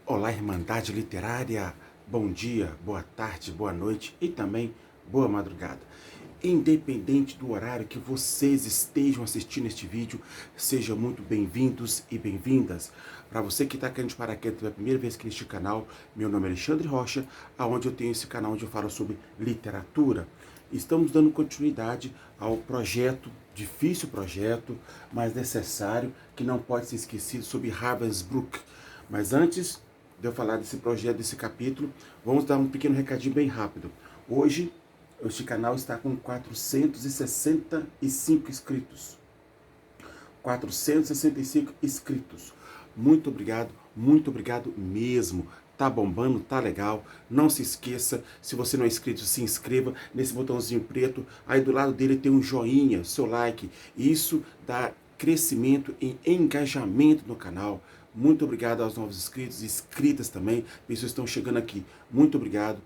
Olá, Irmandade Literária. Bom dia, boa tarde, boa noite e também boa madrugada. Independente do horário que vocês estejam assistindo este vídeo, sejam muito bem-vindos e bem-vindas. Para você que está querendo de paraquedas pela primeira vez aqui neste canal, meu nome é Alexandre Rocha, aonde eu tenho esse canal onde eu falo sobre literatura. Estamos dando continuidade ao projeto, difícil projeto, mas necessário, que não pode ser esquecido, sobre Ravensbrück. Mas antes de eu falar desse projeto, desse capítulo, vamos dar um pequeno recadinho bem rápido. Hoje, este canal está com 465 inscritos. 465 inscritos. Muito obrigado mesmo. Tá bombando, tá legal. Não se esqueça, se você não é inscrito, se inscreva nesse botãozinho preto. Aí do lado dele tem um joinha, seu like. Isso dá crescimento e engajamento no canal. Muito obrigado aos novos inscritos e inscritas também. Pessoas estão chegando aqui. Muito obrigado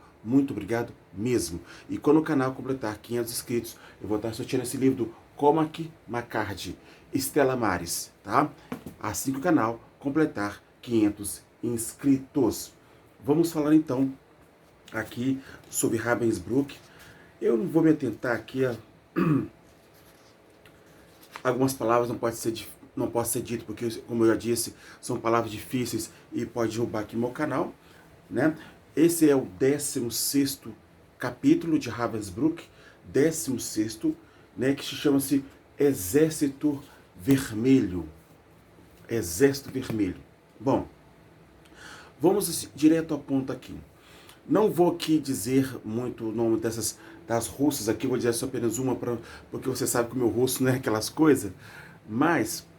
mesmo. E quando o canal completar 500 inscritos, eu vou estar sorteando esse livro do Cormac McCarthy, Stella Maris, tá? Assim que o canal completar 500 inscritos. Vamos falar então aqui sobre Ravensbrück. Eu não vou me atentar aqui a algumas palavras, não pode ser dito porque, como eu já disse, são palavras difíceis e pode derrubar aqui meu canal, né? Esse é o 16º capítulo de Ravensbrück, 16º, né, que se chama-se Exército Vermelho. Exército Vermelho. Bom, vamos direto ao ponto aqui. Não vou aqui dizer muito o nome das russas aqui, vou dizer só apenas uma, porque você sabe que o meu russo não é aquelas coisas. Mas,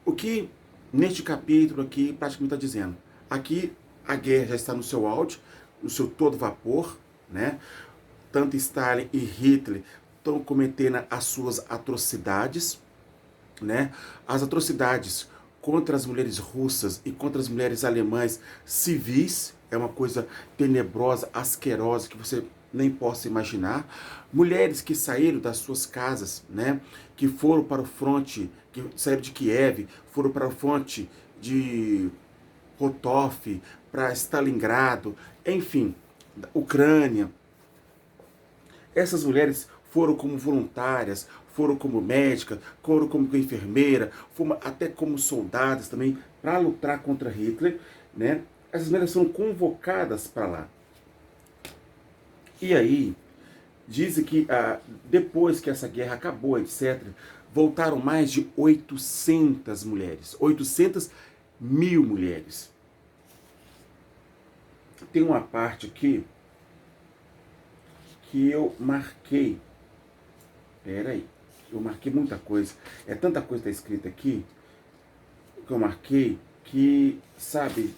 o que neste capítulo aqui praticamente está dizendo? Aqui a guerra já está no seu auge, no seu todo vapor, né? Tanto Stalin e Hitler estão cometendo as suas atrocidades, né? As atrocidades contra as mulheres russas e contra as mulheres alemãs civis é uma coisa tenebrosa, asquerosa, que você nem possa imaginar. Mulheres que saíram das suas casas, né? Que foram para o fronte, que saíram de Kiev, foram para o fronte de Rostov, para Stalingrado, enfim, Ucrânia. Essas mulheres foram como voluntárias, foram como médicas, foram como enfermeira, foram até como soldadas também, para lutar contra Hitler, né? Essas mulheres foram convocadas para lá. E aí, dizem que depois que essa guerra acabou, etc., voltaram mais de 800 mulheres, 800 mil mulheres. Tem uma parte aqui que eu marquei. Peraí, eu marquei muita coisa. É tanta coisa que está escrita aqui que eu marquei que, sabe...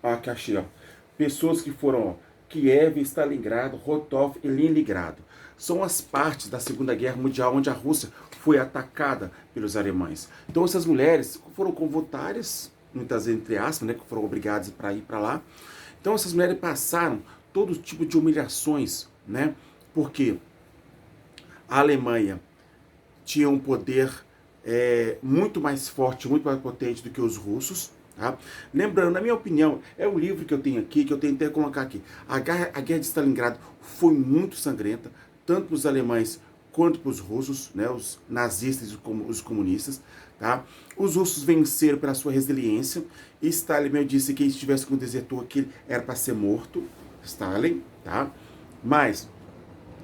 Aqui achei, ó. Pessoas que foram, ó, Kiev, Stalingrado, Rostov e Leningrado. São as partes da Segunda Guerra Mundial onde a Rússia foi atacada pelos alemães. Então essas mulheres foram como voluntárias, muitas vezes entre aspas, né, que foram obrigadas para ir para lá. Então essas mulheres passaram todo tipo de humilhações, né? Porque a Alemanha tinha um poder muito mais forte, muito mais potente do que os russos. Tá? Lembrando, na minha opinião, é um livro que eu tenho aqui, que eu tentei colocar aqui. A Guerra de Stalingrado foi muito sangrenta, tanto para os alemães quanto para os russos, né, os nazistas e os comunistas. Tá? Os russos venceram pela sua resiliência. E Stalin mesmo disse que se estivesse com um desertor aqui, era para ser morto. Stalin, tá? Mas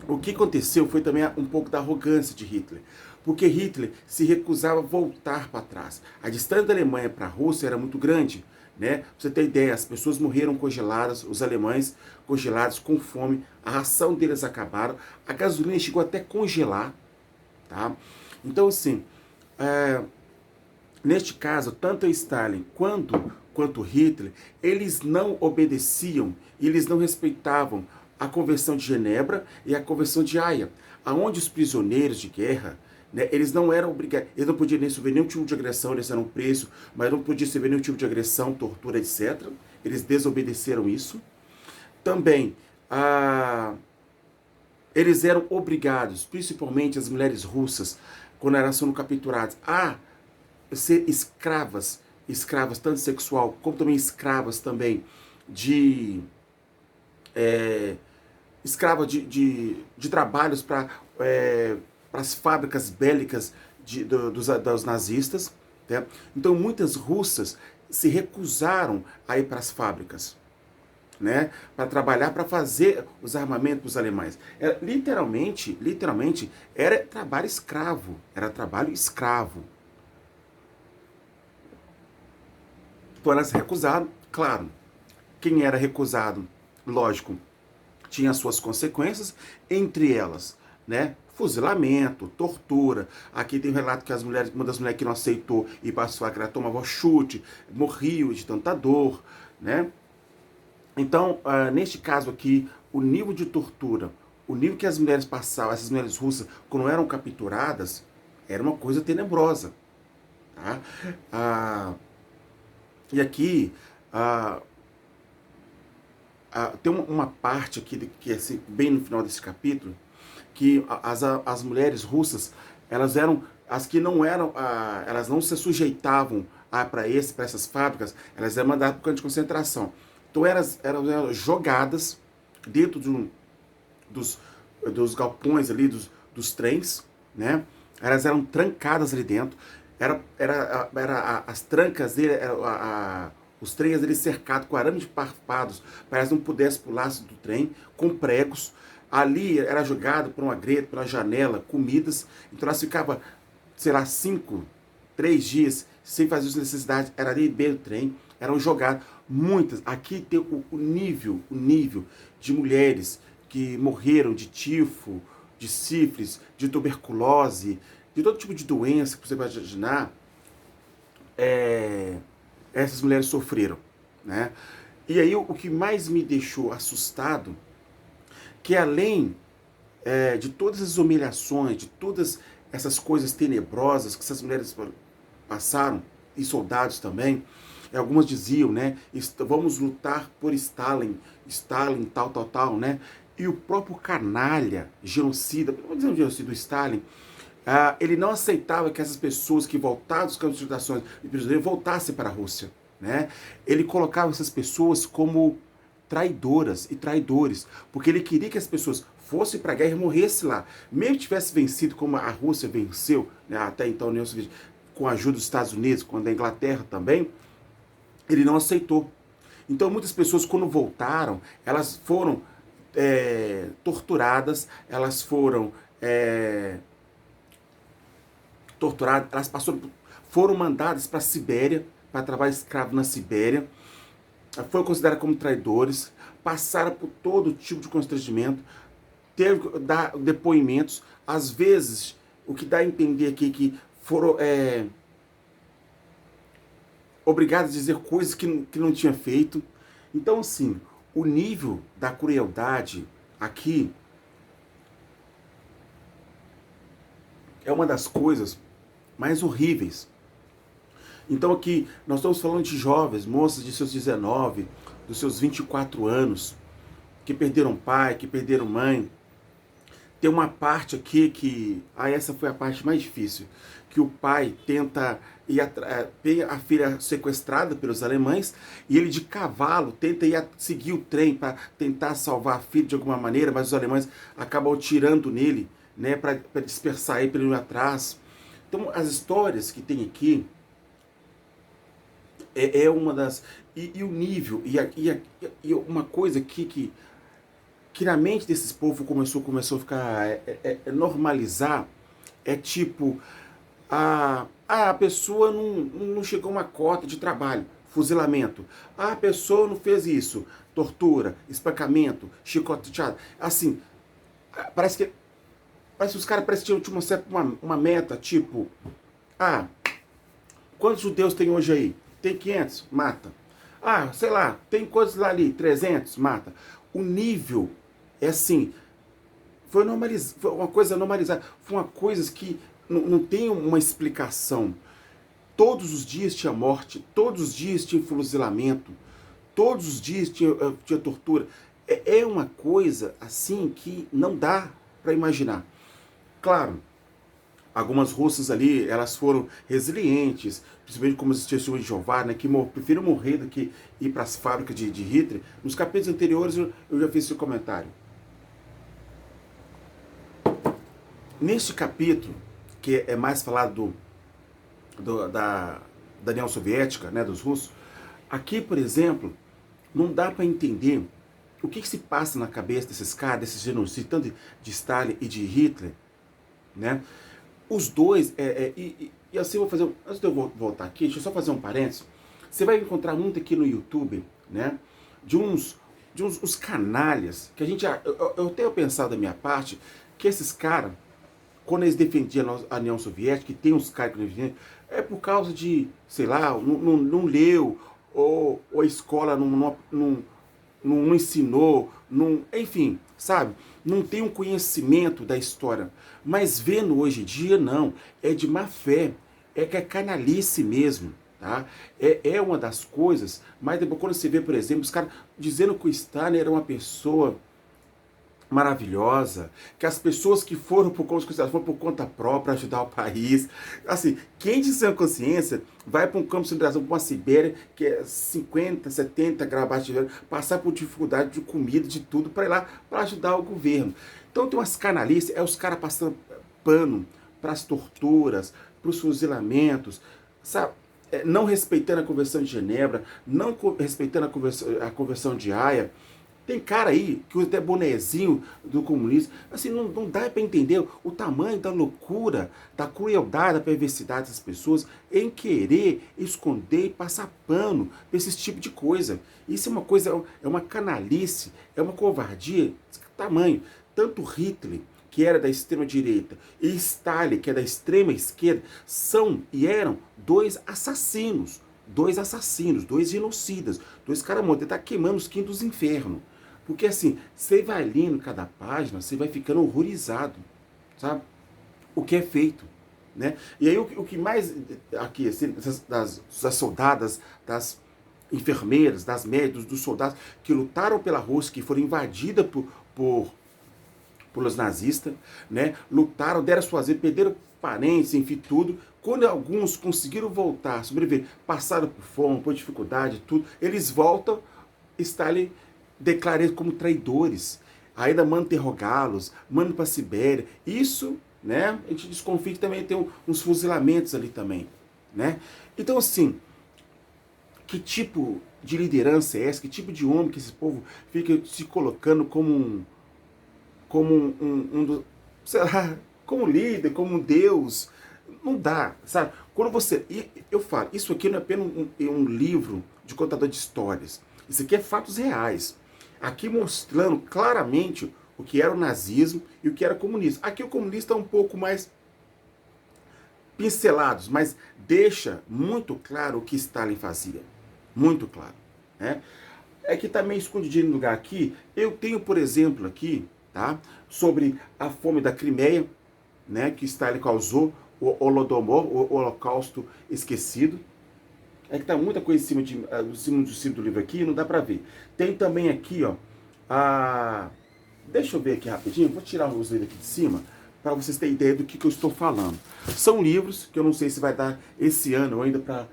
o que aconteceu foi também um pouco da arrogância de Hitler, porque Hitler se recusava a voltar para trás. A distância da Alemanha para a Rússia era muito grande, né? Pra você ter ideia, as pessoas morreram congeladas, os alemães congelados com fome, a ração deles acabaram, a gasolina chegou até congelar, tá? Então, assim, neste caso, tanto Stalin quanto Hitler, eles não obedeciam, eles não respeitavam a Convenção de Genebra e a Convenção de Haia, aonde os prisioneiros de guerra, né, eles não eram obrigados, eles não podiam nem sofrer nenhum tipo de agressão, eles eram presos, mas não podiam sofrer nenhum tipo de agressão, tortura, etc. Eles desobedeceram isso. Também, eles eram obrigados, principalmente as mulheres russas, quando elas foram capturadas, a ser escravas escravas tanto sexual, como também escravas também de... escrava de trabalhos para as fábricas bélicas dos nazistas. Né? Então muitas russas se recusaram a ir para as fábricas, né, para trabalhar, para fazer os armamentos dos alemães. Literalmente, era trabalho escravo. Era trabalho escravo. Então elas se recusaram, claro. Quem era recusado, lógico, tinha suas consequências, entre elas, né, fuzilamento, tortura. Aqui tem um relato que uma das mulheres que não aceitou ir para a fábrica tomava chute, morria de tanta dor, né? Então, neste caso aqui, o nível de tortura, o nível que as mulheres passavam, essas mulheres russas, quando eram capturadas, era uma coisa tenebrosa. Tá? E aqui, tem uma parte aqui, que é assim, bem no final desse capítulo, que as mulheres russas, elas eram, as que não eram, elas não se sujeitavam para essas fábricas, elas eram mandadas para o campo de concentração. Então eram jogadas dentro dos galpões ali, dos trens, né? Elas eram trancadas ali dentro. As trancas dele, os trens eles cercados com arame de farpados, para elas não pudessem pular do trem, com pregos. Ali era jogado por uma greta, pela janela, comidas. Então elas ficavam, sei lá, 3 dias sem fazer as necessidades. Era ali dentro do trem, eram jogadas. Muitas. Aqui tem o nível de mulheres que morreram de tifo, de sífilis, de tuberculose, de todo tipo de doença que você vai imaginar. Essas mulheres sofreram, né? E aí o que mais me deixou assustado, que além de todas as humilhações, de todas essas coisas tenebrosas que essas mulheres passaram, e soldados também, algumas diziam, né, vamos lutar por Stalin, tal, né? E o próprio canalha, genocida, vamos dizer um genocida do Stalin, ele não aceitava que essas pessoas que voltavam dos campos de concentração e prisioneiros voltassem para a Rússia, né? Ele colocava essas pessoas como traidoras e traidores, porque ele queria que as pessoas fossem para a guerra e morressem lá. Mesmo que tivesse vencido como a Rússia venceu, né, até então a União Soviética, com a ajuda dos Estados Unidos, quando a Inglaterra também, ele não aceitou. Então muitas pessoas, quando voltaram, elas foram torturadas, elas foram torturadas, elas foram mandadas para a Sibéria, para trabalhar escravo na Sibéria, foram consideradas como traidores, passaram por todo tipo de constrangimento, teve que dar depoimentos, às vezes, o que dá a entender aqui que foram obrigados a dizer coisas que não tinha feito. Então, assim, o nível da crueldade aqui é uma das coisas mais horríveis. Então aqui nós estamos falando de jovens, moças de seus 19, dos seus 24 anos, que perderam pai, que perderam mãe. Tem uma parte aqui que... essa foi a parte mais difícil. Que o pai tenta ter a filha sequestrada pelos alemães e ele de cavalo tenta seguir o trem para tentar salvar a filha de alguma maneira, mas os alemães acabam atirando nele, né, para dispersar ele, para ele ir atrás. Então as histórias que tem aqui é uma das... E o nível, e uma coisa aqui que na mente desses povos começou a ficar, normalizar, tipo, a pessoa não chegou a uma cota de trabalho, fuzilamento, a pessoa não fez isso, tortura, espancamento, chicoteado, assim, parece que os caras tinham uma meta, tipo, quantos judeus tem hoje aí? Tem 500, mata. Sei lá, tem quantos lá ali? 300, mata. O nível é assim, foi uma coisa normalizada, foi uma coisa que não tem uma explicação. Todos os dias tinha morte, todos os dias tinha fuzilamento, todos os dias tinha tortura. É uma coisa assim que não dá para imaginar. Claro, Algumas russas ali, elas foram resilientes, principalmente como as testemunhas de Jeová, né, que preferiram morrer do que ir para as fábricas de Hitler. Nos capítulos anteriores eu já fiz esse comentário. Neste capítulo, que é mais falado da União Soviética, né, dos russos, aqui, por exemplo, não dá para entender o que se passa na cabeça desses caras, desses genocidas, tanto de Stalin e de Hitler, né? Os dois, e assim eu vou fazer, antes de eu voltar aqui, deixa eu só fazer um parênteses. Você vai encontrar muito aqui no YouTube, né, de uns os canalhas, que a gente, eu tenho pensado da minha parte, que esses caras, quando eles defendiam a União Soviética, que tem uns caras que defendiam, é por causa de, sei lá, não leu, ou a escola não ensinou, enfim, sabe? Não tem um conhecimento da história. Mas vendo hoje em dia, não. É de má fé. É que é canalice mesmo. Tá? É uma das coisas, mas depois quando você vê, por exemplo, os caras dizendo que o Stalin era uma pessoa maravilhosa, que as pessoas que foram por conta própria ajudar o país. Assim, quem de sã consciência vai para um campo de concentração, para uma Sibéria, que é 50, 70 graus abaixo de zero, passar por dificuldade de comida, de tudo, para ir lá para ajudar o governo. Então tem umas canalices, os caras passando pano para as torturas, para os fuzilamentos, sabe? Não respeitando a Convenção de Genebra, não respeitando a Convenção de Haia. Tem cara aí que usa até bonezinho do comunismo. Assim, não dá para entender o tamanho da loucura, da crueldade, da perversidade das pessoas em querer esconder e passar pano para esse tipo de coisa. Isso é uma coisa, é uma canalice, é uma covardia de tamanho. Tanto Hitler, que era da extrema direita, e Stalin, que é da extrema esquerda, são e eram dois assassinos, dois genocidas, dois caras mortos. Ele está queimando os quintos dos infernos. Porque assim, você vai lendo cada página, você vai ficando horrorizado, sabe? O que é feito, né? E aí o que mais, aqui, assim, das soldadas, das enfermeiras, das médicos, dos soldados que lutaram pela Rússia, que foram invadidas pelos nazistas, né? Lutaram, deram suas vidas, perderam parentes, enfim, tudo. Quando alguns conseguiram voltar, sobreviver, passaram por fome, por dificuldade, tudo, eles voltam, Stalin declara eles como traidores. Ainda manda interrogá-los, manda para a Sibéria. Isso, né? A gente desconfia que também tem uns fuzilamentos ali também, né? Então, assim, que tipo de liderança é essa? Que tipo de homem que esse povo fica se colocando como sei lá, como líder, como um Deus? Não dá, sabe? Quando você, eu falo, isso aqui não é apenas um livro de contador de histórias. Isso aqui é fatos reais. Aqui mostrando claramente o que era o nazismo e o que era o comunismo. Aqui o comunista é um pouco mais pincelados, mas deixa muito claro o que Stalin fazia. Muito claro, né? É que tá meio escondidinho no lugar aqui. Eu tenho, por exemplo, aqui, tá? Sobre a fome da Crimeia, né? Que Stalin causou, o Holodomor, o Holocausto Esquecido. É que tá muita coisa em cima do livro aqui, não dá pra ver. Tem também aqui, ó, deixa eu ver aqui rapidinho, vou tirar os livros aqui de cima, para vocês terem ideia do que eu estou falando. São livros que eu não sei se vai dar esse ano ou ainda para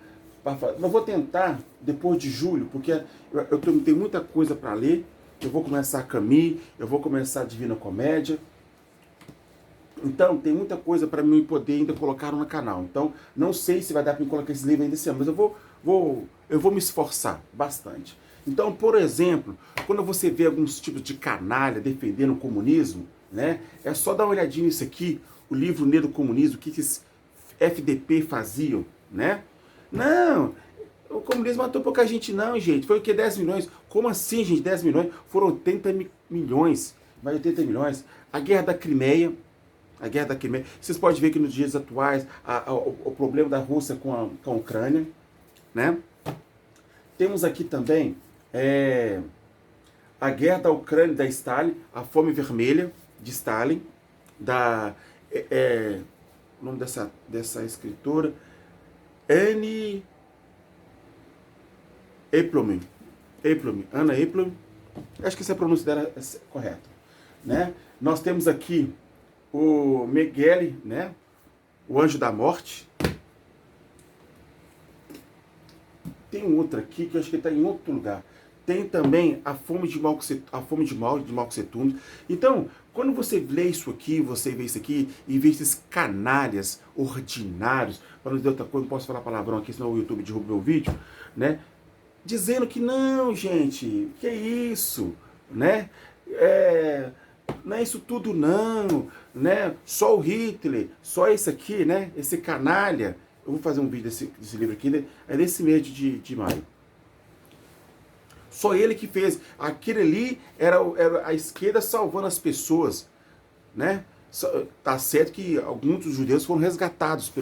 fazer. Mas vou tentar depois de julho, porque eu tenho muita coisa para ler. Eu vou começar a Camus, eu vou começar a Divina Comédia. Então, tem muita coisa para mim poder ainda colocar no canal. Então, não sei se vai dar para mim colocar esse livro ainda esse ano, mas eu vou me esforçar bastante. Então, por exemplo, quando você vê alguns tipos de canalha defendendo o comunismo, né, é só dar uma olhadinha nisso aqui, o livro Negro do Comunismo, o que esses FDP faziam, né? Não, o comunismo matou pouca gente não, gente. Foi o que? 10 milhões? Como assim, gente? 10 milhões? Foram 80 milhões. Mais 80 milhões. A Guerra da Crimeia. A Guerra da Crimeia. Vocês podem ver que nos dias atuais, o problema da Rússia com a Ucrânia, né? Temos aqui também a Guerra da Ucrânia da Stalin, a Fome Vermelha de Stalin, o nome dessa escritora, Anne Epplowman, Anna Epplowman, acho que essa pronúncia dela é correta, né? Nós temos aqui o Mengele, né? o anjo da morte. Tem outra aqui que eu acho que está em outro lugar. Tem também a fome de mal que se tunde. Então, quando você lê isso aqui, você vê isso aqui, e vê esses canalhas ordinários, para não dizer outra coisa, não posso falar palavrão aqui, senão o YouTube derruba meu vídeo, né? Dizendo que não, gente, que é isso, né? Não é isso tudo não, né? Só o Hitler, só esse aqui, né? Esse canalha. Eu vou fazer um vídeo desse livro aqui, né? É desse mês de maio. Só ele que fez. Aquele ali era a esquerda salvando as pessoas, né? Tá certo que alguns dos judeus foram resgatados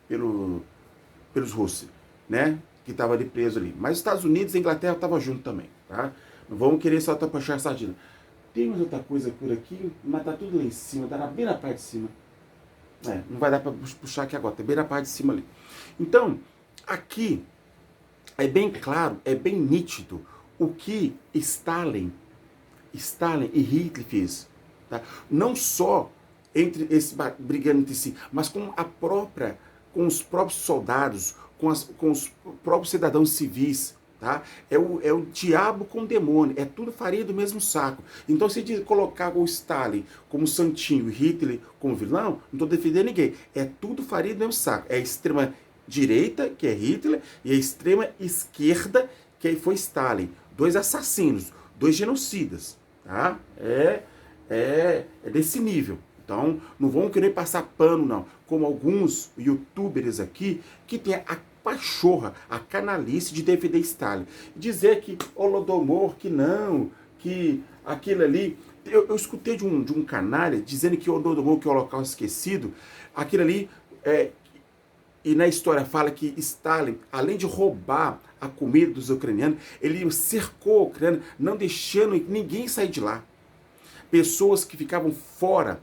pelos russos, né? Que estavam ali presos ali. Mas os Estados Unidos e a Inglaterra estavam junto também, tá? Não vamos querer só puxar a sardinha. Tem mais outra coisa por aqui, mas tá tudo lá em cima, tá bem na parte de cima. Não vai dar para puxar aqui agora, tá bem na parte de cima ali. Então, aqui é bem claro, é bem nítido o que Stalin e Hitler fez. Tá? Não só brigando entre si, mas com os próprios soldados, com os próprios cidadãos civis. Tá? É o diabo com o demônio, é tudo farinha do mesmo saco. Então, se colocar o Stalin como santinho e Hitler como vilão, não estou defendendo ninguém. É tudo farinha do mesmo saco. É a extrema direita, que é Hitler, e a extrema esquerda, que foi Stalin. Dois assassinos, dois genocidas. Tá? É desse nível. Então, não vão querer passar pano, não. Como alguns youtubers aqui, que tem a pachorra, a canalice de defender Stalin. Dizer que Holodomor, que não, que aquilo ali... Eu escutei de um canalha dizendo que Holodomor, que é o Holocausto Esquecido, aquilo ali... E na história fala que Stalin, além de roubar a comida dos ucranianos, ele cercou a Ucrânia, não deixando ninguém sair de lá. Pessoas que ficavam fora,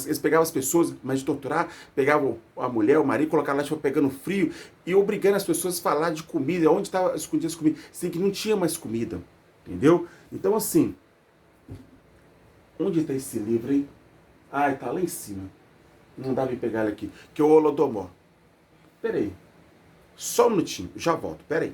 eles pegavam as pessoas, mas de torturar, pegavam a mulher, o marido, colocavam lá, tipo, pegando frio, e obrigando as pessoas a falar de comida, onde estava escondida as comidas, sendo que não tinha mais comida, entendeu? Então, assim, onde está esse livro, hein? Ah, está lá em cima. Não dá pra pegar ele aqui, que é o Holodomor. Pera aí, só um minutinho, já volto, pera aí.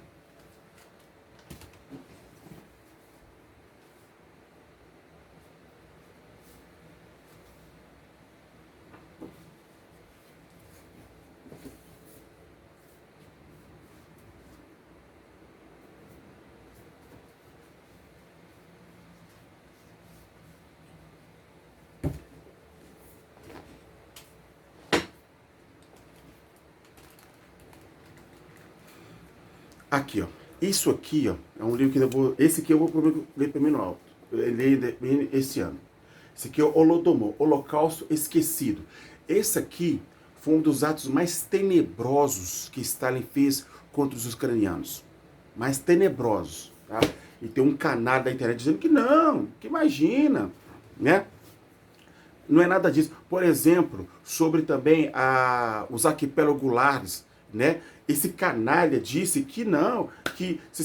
Aqui, ó. Isso aqui, ó, é um livro que eu vou... Esse aqui eu vou ler primeiro alto. Eu li esse ano. Esse aqui é o Holodomor, Holocausto Esquecido. Esse aqui foi um dos atos mais tenebrosos que Stalin fez contra os ucranianos. Mais tenebrosos, tá? E tem um canal da internet dizendo que não, que imagina, né? Não é nada disso. Por exemplo, sobre também os arquipélagos gulares, né? Esse canalha disse que não, que se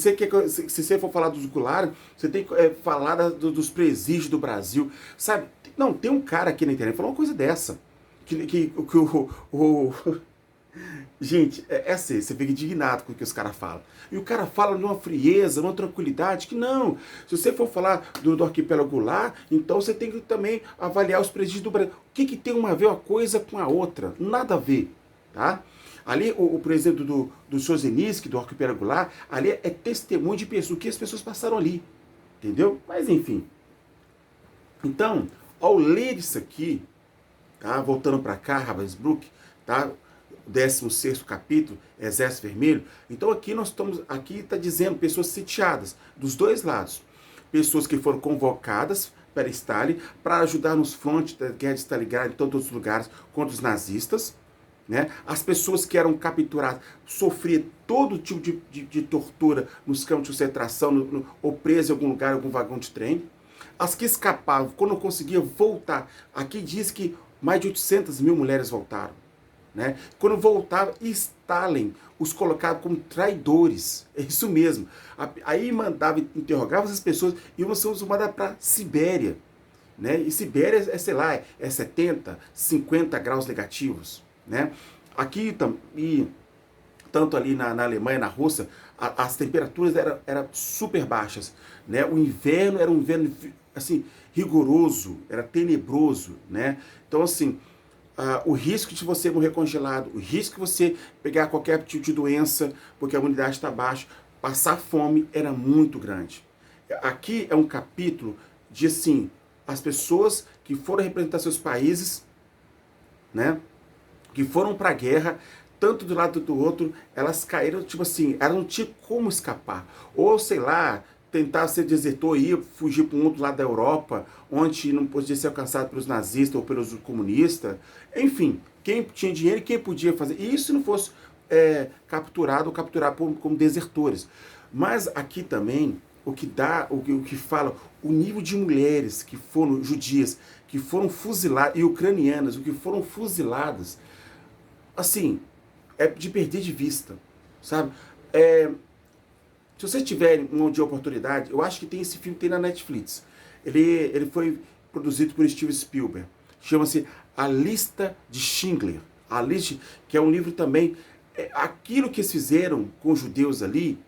você for falar dos gulares, você tem que falar dos presídios do Brasil, sabe? Não, tem um cara aqui na internet que falou uma coisa dessa, gente, é assim, você fica indignado com o que os caras falam. E o cara fala numa frieza, numa tranquilidade, que não. Se você for falar do arquipélago gular, então você tem que também avaliar os presídios do Brasil. O que tem uma a ver uma coisa com a outra? Nada a ver, tá? Ali, por exemplo, do Solzhenitsyn, do arquipélago gular, ali é testemunho de pessoas, o que as pessoas passaram ali, entendeu? Mas, enfim. Então, ao ler isso aqui, tá? Voltando para cá, Ravensbrück, tá? 16º capítulo, Exército Vermelho. Então aqui está dizendo pessoas sitiadas, dos dois lados. Pessoas que foram convocadas para Stalin, para ajudar nos frontes da guerra de Stalingrado, em todos os lugares, contra os nazistas. Né? As pessoas que eram capturadas sofriam todo tipo de tortura nos campos de concentração, ou presas em algum lugar, em algum vagão de trem. As que escapavam, quando conseguiam voltar, aqui diz que mais de 800 mil mulheres voltaram. Né? Quando voltava, Stalin os colocava como traidores. É isso mesmo. Aí mandava, interrogava essas pessoas e iam ser mandadas para Sibéria. Né? E Sibéria sei lá, é 70, 50 graus negativos. né? Aqui e tanto ali na Alemanha, na Rússia, as temperaturas eram super baixas, né? O inverno era um inverno assim rigoroso, era tenebroso, né? Então assim, o risco de você morrer congelado, o risco de você pegar qualquer tipo de doença, porque a imunidade está baixa, passar fome era muito grande. Aqui é um capítulo de assim, as pessoas que foram representar seus países, né? Que foram para a guerra, tanto do lado do outro, elas caíram, tipo assim, elas não tinham como escapar. Ou, sei lá, tentar ser desertor e ir fugir para um outro lado da Europa, onde não podia ser alcançado pelos nazistas ou pelos comunistas. Enfim, quem tinha dinheiro e quem podia fazer. E isso se não fosse capturado ou capturado como desertores. Mas aqui também, o que dá, o que fala, o nível de mulheres que foram judias, que foram fuziladas, e ucranianas, o que foram fuziladas, assim, é de perder de vista, sabe? Se vocês tiverem uma de oportunidade, eu acho que tem esse filme, tem na Netflix. Ele foi produzido por Steven Spielberg. Chama-se A Lista de Schindler. A lista, que é um livro também. Aquilo que eles fizeram com os judeus ali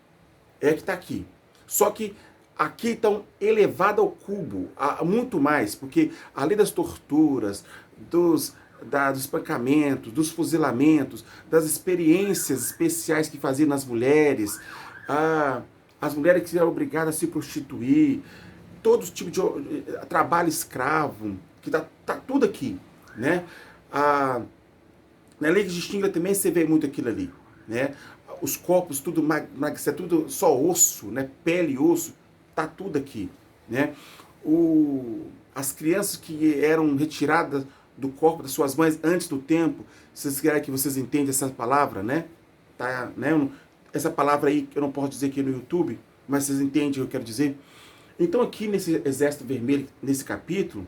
é que está aqui. Só que aqui estão elevado ao cubo, muito mais, porque além das torturas, dos espancamentos, dos fuzilamentos, das experiências especiais que faziam nas mulheres, as mulheres que eram obrigadas a se prostituir, todo tipo de trabalho escravo, que tá tudo aqui, né? Na Lei de Stingler também você vê muito aquilo ali, né? Os corpos tudo tudo só osso, né? Pele e osso, tá tudo aqui, né? As crianças que eram retiradas do corpo das suas mães antes do tempo, vocês querem que vocês entendam essa palavra, né? Tá, né? Essa palavra aí eu não posso dizer aqui no YouTube, mas vocês entendem o que eu quero dizer. Então aqui nesse Exército Vermelho, nesse capítulo,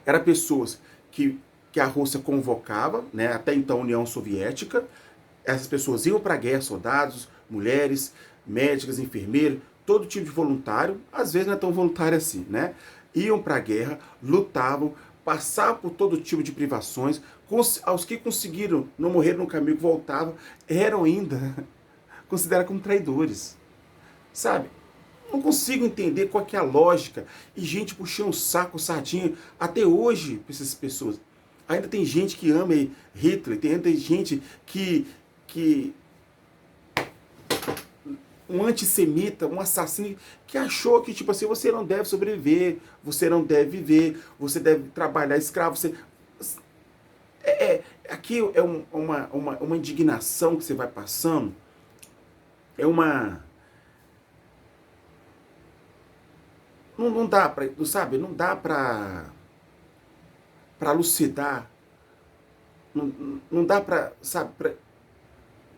eram pessoas que a Rússia convocava, né, até então a União Soviética. Essas pessoas iam para a guerra, soldados, mulheres, médicas, enfermeiros, todo tipo de voluntário, às vezes não é tão voluntário assim, né? Iam para a guerra, lutavam, passavam por todo tipo de privações, aos que conseguiram não morrer no caminho que voltavam, eram ainda considerados como traidores, sabe? Não consigo entender qual que é a lógica. E gente puxando o saco, sardinha, até hoje, para essas pessoas. Ainda tem gente que ama Hitler, tem gente que um antissemita, um assassino, que achou que, tipo assim, você não deve sobreviver, você não deve viver, você deve trabalhar escravo. Aqui é uma indignação que você vai passando, é uma... Não dá pra, sabe, não dá pra lucidar, não dá pra, sabe,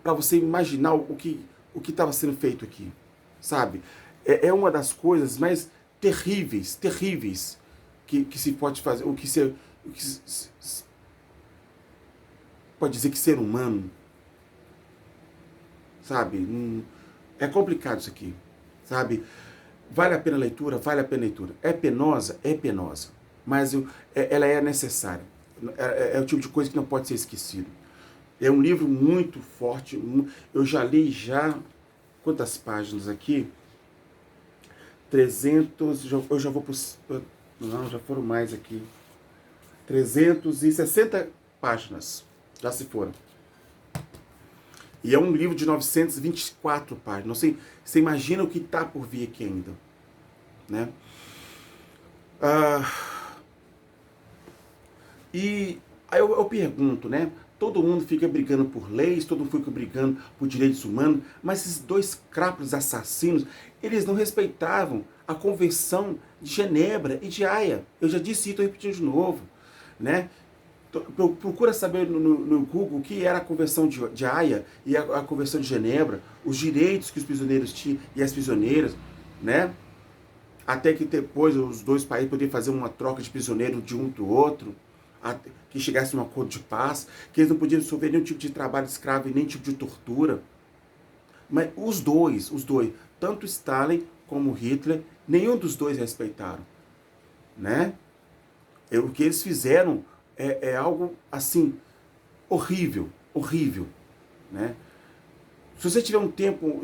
pra você imaginar o que estava sendo feito aqui, sabe? É uma das coisas mais terríveis, terríveis que se pode fazer, o que se pode dizer que ser humano, sabe? É complicado isso aqui, sabe? Vale a pena a leitura? Vale a pena a leitura. É penosa? É penosa. Mas ela é necessária. É o tipo de coisa que não pode ser esquecido. É um livro muito forte. Eu já li quantas páginas aqui? 300, eu já vou para... Não, já foram mais aqui. 360 páginas. Já se foram. E é um livro de 924 páginas. Não sei, você imagina o que está por vir aqui ainda, né? E aí eu pergunto, né? Todo mundo fica brigando por leis, todo mundo fica brigando por direitos humanos, mas esses dois crápulos assassinos, eles não respeitavam a Convenção de Genebra e de Haia. Eu já disse isso, estou repetindo de novo, né? Procura saber no Google o que era a Convenção de Haia e a Convenção de Genebra, os direitos que os prisioneiros tinham e as prisioneiras, né? Até que depois os dois países podiam fazer uma troca de prisioneiro de um do outro, que chegasse a um acordo de paz, que eles não podiam sofrer nenhum tipo de trabalho escravo e nem tipo de tortura. Mas os dois, tanto Stalin como Hitler, nenhum dos dois respeitaram, né? O que eles fizeram é algo assim horrível, horrível, né? Se você tiver um tempo,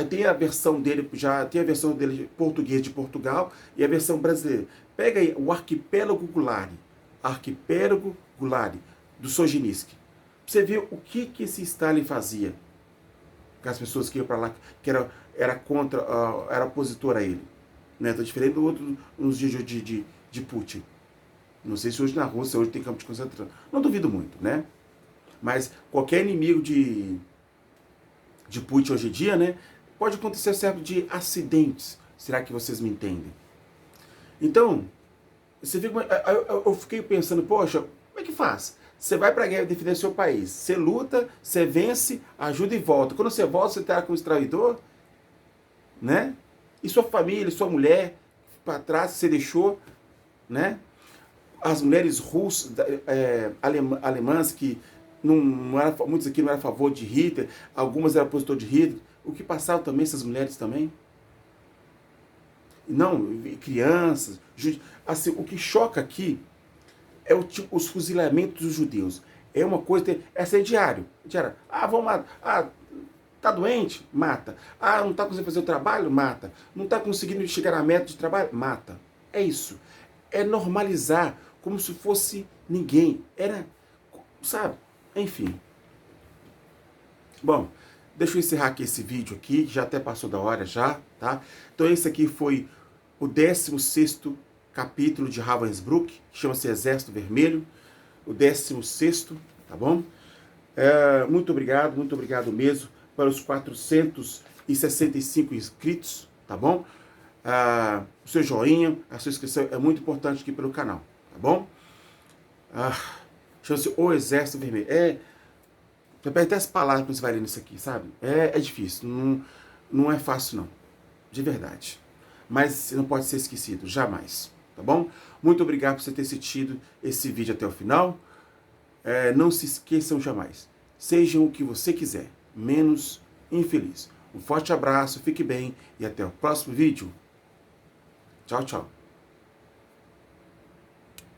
tem a versão dele, já tem a versão dele de português de Portugal e a versão brasileira. Pega aí o Arquipélago Goulart, do Solzhenitsyn. Você vê o que esse Stalin fazia com as pessoas que iam para lá, que era contra, era opositor a ele. Né? Tá diferente do outro nos dias de Putin. Não sei se hoje na Rússia, hoje tem campo de concentração. Não duvido muito, né? Mas qualquer inimigo de Putin hoje em dia, né? Pode acontecer certo de acidentes. Será que vocês me entendem? Então, você fica, eu fiquei pensando, poxa, como é que faz? Você vai para a guerra defender seu país. Você luta, você vence, ajuda e volta. Quando você volta, você está com o extraidor, né? E sua família, sua mulher, para trás, você deixou, né? As mulheres russas, alemãs, que não era, muitos aqui não eram a favor de Hitler, algumas eram opositor de Hitler. O que passavam também essas mulheres também? Não, crianças. Assim, o que choca aqui é os fuzilamentos dos judeus. É uma coisa, essa é diário. Vamos matar. Tá doente? Mata. Não tá conseguindo fazer o trabalho? Mata. Não tá conseguindo chegar à meta de trabalho? Mata. É isso. É normalizar como se fosse ninguém. Sabe? Enfim. Bom, deixa eu encerrar aqui esse vídeo aqui, já até passou da hora já, tá? Então esse aqui foi o 16º capítulo de Ravensbrück, que chama-se Exército Vermelho, o 16º, tá bom? Muito obrigado mesmo para os 465 inscritos, tá bom? O seu joinha, a sua inscrição é muito importante aqui pelo canal, tá bom? Chama-se O Exército Vermelho. Você perde até as palavras quando você vai lendo isso aqui, sabe? É difícil, não é fácil não, de verdade. Mas não pode ser esquecido, jamais, tá bom? Muito obrigado por você ter assistido esse vídeo até o final. Não se esqueçam jamais, sejam o que você quiser, menos infeliz. Um forte abraço, fique bem e até o próximo vídeo. Tchau, tchau.